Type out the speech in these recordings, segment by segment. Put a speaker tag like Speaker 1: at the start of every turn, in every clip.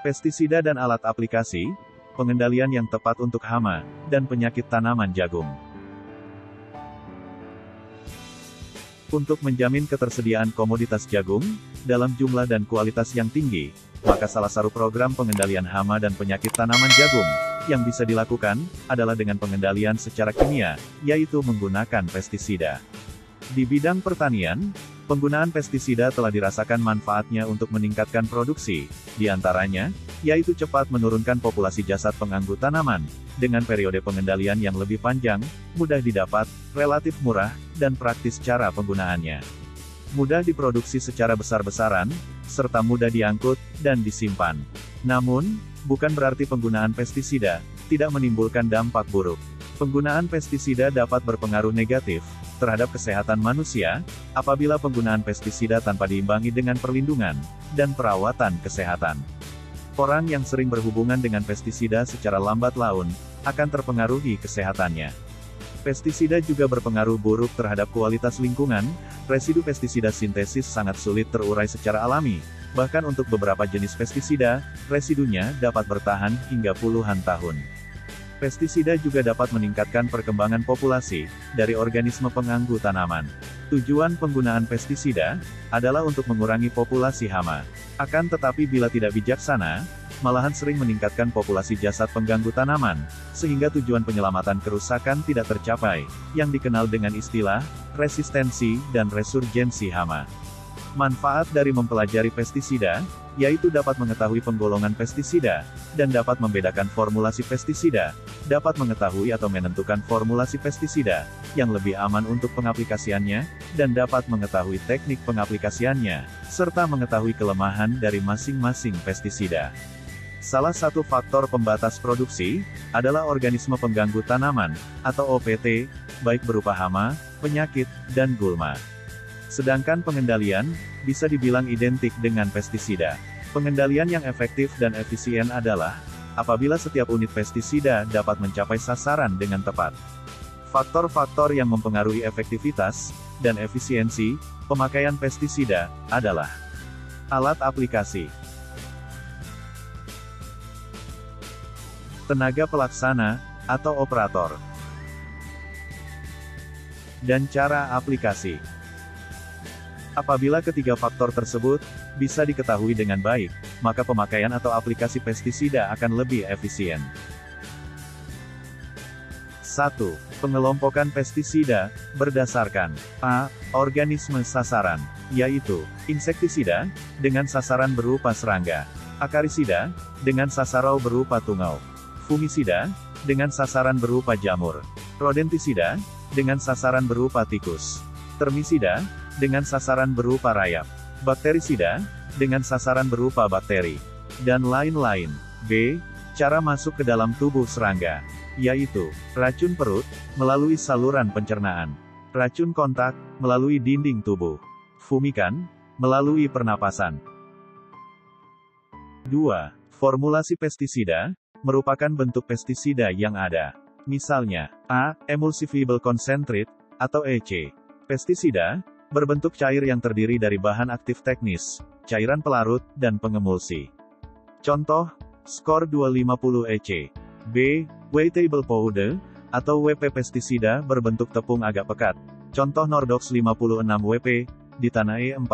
Speaker 1: Pestisida dan alat aplikasi, pengendalian yang tepat untuk hama dan penyakit tanaman jagung. Untuk menjamin ketersediaan komoditas jagung dalam jumlah dan kualitas yang tinggi, maka salah satu program pengendalian hama dan penyakit tanaman jagung yang bisa dilakukan adalah dengan pengendalian secara kimia, yaitu menggunakan pestisida. Di bidang pertanian, penggunaan pestisida telah dirasakan manfaatnya untuk meningkatkan produksi, di antaranya, yaitu cepat menurunkan populasi jasad pengganggu tanaman, dengan periode pengendalian yang lebih panjang, mudah didapat, relatif murah, dan praktis cara penggunaannya. Mudah diproduksi secara besar-besaran, serta mudah diangkut dan disimpan. Namun, bukan berarti penggunaan pestisida tidak menimbulkan dampak buruk. Penggunaan pestisida dapat berpengaruh negatif terhadap kesehatan manusia apabila penggunaan pestisida tanpa diimbangi dengan perlindungan dan perawatan kesehatan. Orang yang sering berhubungan dengan pestisida secara lambat laun akan terpengaruhi kesehatannya. Pestisida juga berpengaruh buruk terhadap kualitas lingkungan. Residu pestisida sintesis sangat sulit terurai secara alami. Bahkan untuk beberapa jenis pestisida, residunya dapat bertahan hingga puluhan tahun. Pestisida juga dapat meningkatkan perkembangan populasi dari organisme pengganggu tanaman. Tujuan penggunaan pestisida adalah untuk mengurangi populasi hama. Akan tetapi bila tidak bijaksana, malahan sering meningkatkan populasi jasad pengganggu tanaman, sehingga tujuan penyelamatan kerusakan tidak tercapai, yang dikenal dengan istilah resistensi dan resurgensi hama. Manfaat dari mempelajari pestisida, yaitu dapat mengetahui penggolongan pestisida, dan dapat membedakan formulasi pestisida, dapat mengetahui atau menentukan formulasi pestisida, yang lebih aman untuk pengaplikasiannya, dan dapat mengetahui teknik pengaplikasiannya, serta mengetahui kelemahan dari masing-masing pestisida. Salah satu faktor pembatas produksi, adalah organisme pengganggu tanaman, atau OPT, baik berupa hama, penyakit, dan gulma. Sedangkan pengendalian, bisa dibilang identik dengan pestisida. Pengendalian yang efektif dan efisien adalah, apabila setiap unit pestisida dapat mencapai sasaran dengan tepat. Faktor-faktor yang mempengaruhi efektivitas, dan efisiensi, pemakaian pestisida, adalah alat aplikasi, tenaga pelaksana, atau operator, dan cara aplikasi. Apabila ketiga faktor tersebut bisa diketahui dengan baik, maka pemakaian atau aplikasi pestisida akan lebih efisien. 1. Pengelompokan pestisida berdasarkan A. Organisme sasaran, yaitu insektisida dengan sasaran berupa serangga, akarisida dengan sasaran berupa tungau, fungisida dengan sasaran berupa jamur, rodentisida dengan sasaran berupa tikus, termisida dengan sasaran berupa rayap, bakterisida dengan sasaran berupa bakteri, dan lain-lain. B. Cara masuk ke dalam tubuh serangga, yaitu racun perut melalui saluran pencernaan, racun kontak melalui dinding tubuh, fumikan melalui pernapasan. 2. Formulasi pestisida merupakan bentuk pestisida yang ada. Misalnya, A. Emulsifiable concentrate, atau EC. Pestisida berbentuk cair yang terdiri dari bahan aktif teknis, cairan pelarut, dan pengemulsi. Contoh, Skor 250 EC. B. Weightable powder, atau WP pestisida berbentuk tepung agak pekat. Contoh Nordox 56 WP, Ditanae 45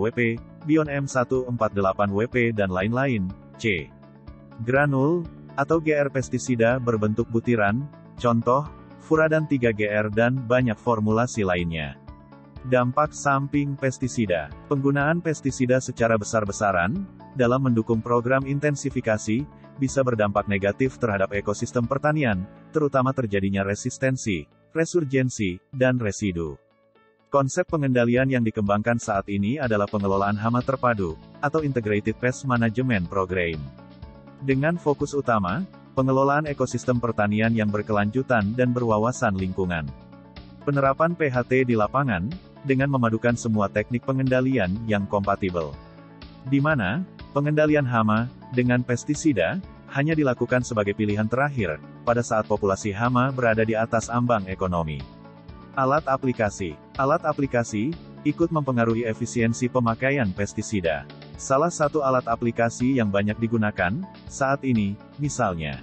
Speaker 1: WP, Bion M148 WP dan lain-lain. C. Granul, atau GR pestisida berbentuk butiran. Contoh, Furadan 3GR dan banyak formulasi lainnya. Dampak samping pestisida. Penggunaan pestisida secara besar-besaran, dalam mendukung program intensifikasi, bisa berdampak negatif terhadap ekosistem pertanian, terutama terjadinya resistensi, resurgensi, dan residu. Konsep pengendalian yang dikembangkan saat ini adalah pengelolaan hama terpadu, atau Integrated Pest Management Program. Dengan fokus utama, pengelolaan ekosistem pertanian yang berkelanjutan dan berwawasan lingkungan. Penerapan PHT di lapangan, dengan memadukan semua teknik pengendalian yang kompatibel. Di mana, pengendalian hama, dengan pestisida, hanya dilakukan sebagai pilihan terakhir, pada saat populasi hama berada di atas ambang ekonomi. Alat aplikasi. Alat aplikasi, ikut mempengaruhi efisiensi pemakaian pestisida. Salah satu alat aplikasi yang banyak digunakan saat ini, misalnya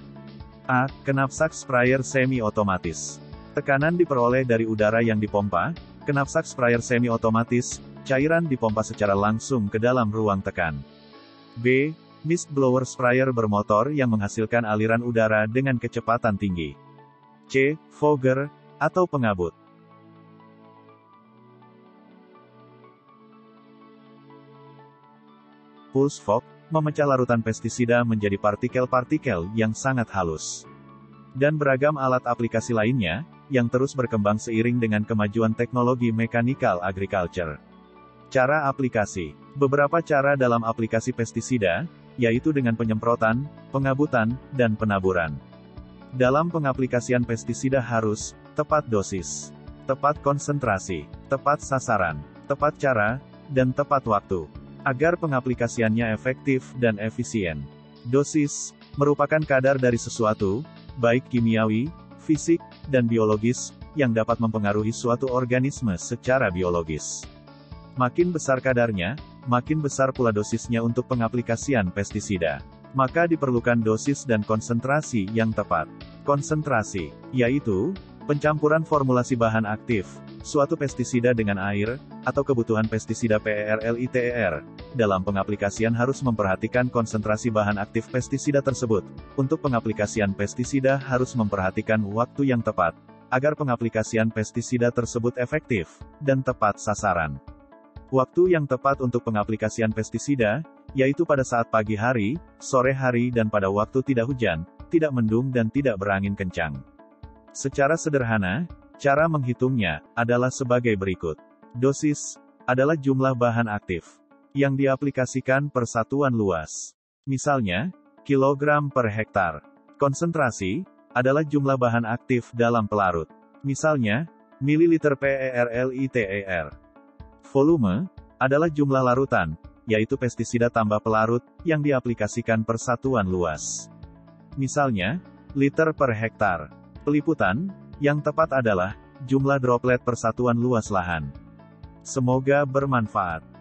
Speaker 1: A. Knapsack sprayer semi-otomatis. Tekanan diperoleh dari udara yang dipompa. Knapsack sprayer semi-otomatis, cairan dipompa secara langsung ke dalam ruang tekan. B. Mist blower sprayer bermotor yang menghasilkan aliran udara dengan kecepatan tinggi. C. Fogger, atau pengabut. Pulse fog, memecah larutan pestisida menjadi partikel-partikel yang sangat halus. Dan beragam alat aplikasi lainnya, yang terus berkembang seiring dengan kemajuan teknologi mechanical agriculture. Cara aplikasi. Beberapa cara dalam aplikasi pestisida, yaitu dengan penyemprotan, pengabutan, dan penaburan. Dalam pengaplikasian pestisida harus tepat dosis, tepat konsentrasi, tepat sasaran, tepat cara, dan tepat waktu, agar pengaplikasiannya efektif dan efisien. Dosis merupakan kadar dari sesuatu, baik kimiawi, fisik, dan biologis, yang dapat mempengaruhi suatu organisme secara biologis. Makin besar kadarnya, makin besar pula dosisnya untuk pengaplikasian pestisida. Maka diperlukan dosis dan konsentrasi yang tepat. Konsentrasi, yaitu pencampuran formulasi bahan aktif suatu pestisida dengan air, atau kebutuhan pestisida PERLITER. Dalam pengaplikasian harus memperhatikan konsentrasi bahan aktif pestisida tersebut. Untuk pengaplikasian pestisida harus memperhatikan waktu yang tepat, agar pengaplikasian pestisida tersebut efektif dan tepat sasaran. Waktu yang tepat untuk pengaplikasian pestisida, yaitu pada saat pagi hari, sore hari dan pada waktu tidak hujan, tidak mendung dan tidak berangin kencang. Secara sederhana, cara menghitungnya adalah sebagai berikut. Dosis adalah jumlah bahan aktif yang diaplikasikan per satuan luas. Misalnya, kilogram per hektar. Konsentrasi adalah jumlah bahan aktif dalam pelarut. Misalnya, mililiter PERLITER. Volume adalah jumlah larutan, yaitu pestisida tambah pelarut yang diaplikasikan per satuan luas. Misalnya, liter per hektar. Peliputan yang tepat adalah jumlah droplet per satuan luas lahan. Semoga bermanfaat.